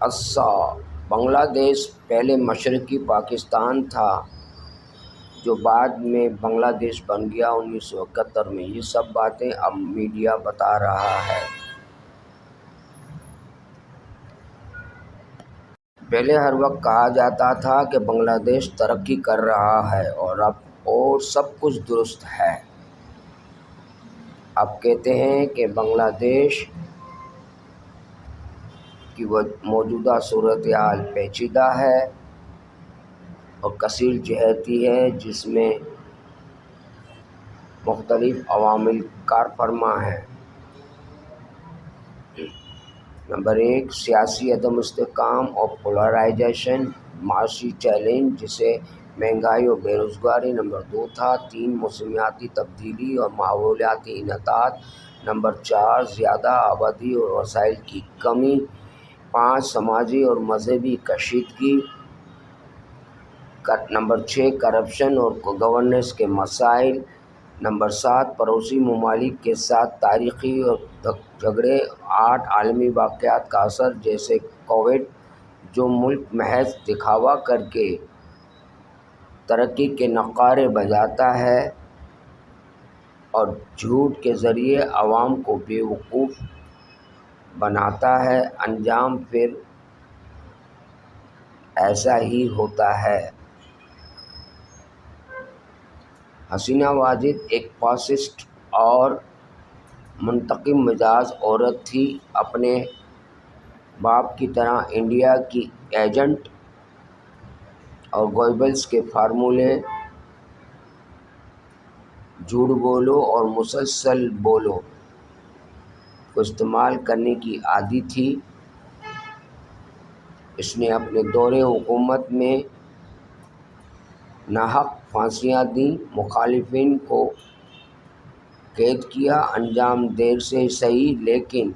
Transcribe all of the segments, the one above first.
بنگلہ دیش پہلے مشرقی پاکستان تھا جو بعد میں بنگلہ دیش بن گیا 1971 میں۔ یہ سب باتیں اب میڈیا بتا رہا ہے۔ پہلے ہر وقت کہا جاتا تھا کہ بنگلہ دیش ترقی کر رہا ہے اور سب کچھ درست ہے۔ اب کہتے ہیں کہ بنگلہ دیش کی موجودہ صورتحال پیچیدہ ہے اور کثیر جہتی ہے، جس میں مختلف عوامل کار فرما ہیں۔ نمبر 1، سیاسی عدم استحکام اور پولرائزیشن، معاشی چیلنج جسے مہنگائی اور بے روزگاری۔ نمبر 2 تھا 3، موسمیاتی تبدیلی اور ماحولیاتی انحطاط۔ نمبر 4، زیادہ آبادی اور وسائل کی کمی۔ 5، سماجی اور مذہبی کشیدگی۔ نمبر 6، کرپشن اور گورننس کے مسائل۔ نمبر 7، پڑوسی ممالک کے ساتھ تاریخی اور جھگڑے۔ 8، عالمی واقعات کا اثر جیسے کووڈ، جو ملک محض دکھاوا کر کے ترقی کے نعرے بجاتا ہے اور جھوٹ کے ذریعے عوام کو بیوقوف بناتا ہے، انجام پھر ایسا ہی ہوتا ہے۔ حسینہ واجد ایک فاسسٹ اور منتقم مزاج عورت تھی۔ اپنے باپ کی طرح انڈیا کی ایجنٹ اور گوئبلس کے فارمولے جھوٹ بولو اور مسلسل بولو کو استعمال کرنے کی عادی تھی۔ اس نے اپنے دور حکومت میں ناحق پھانسیاں دیں، مخالفین کو قید کیا، انجام دیر سے سہی لیکن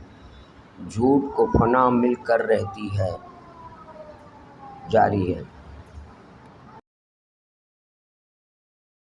جھوٹ کو پناہ مل کر رہتی ہے، جاری ہے۔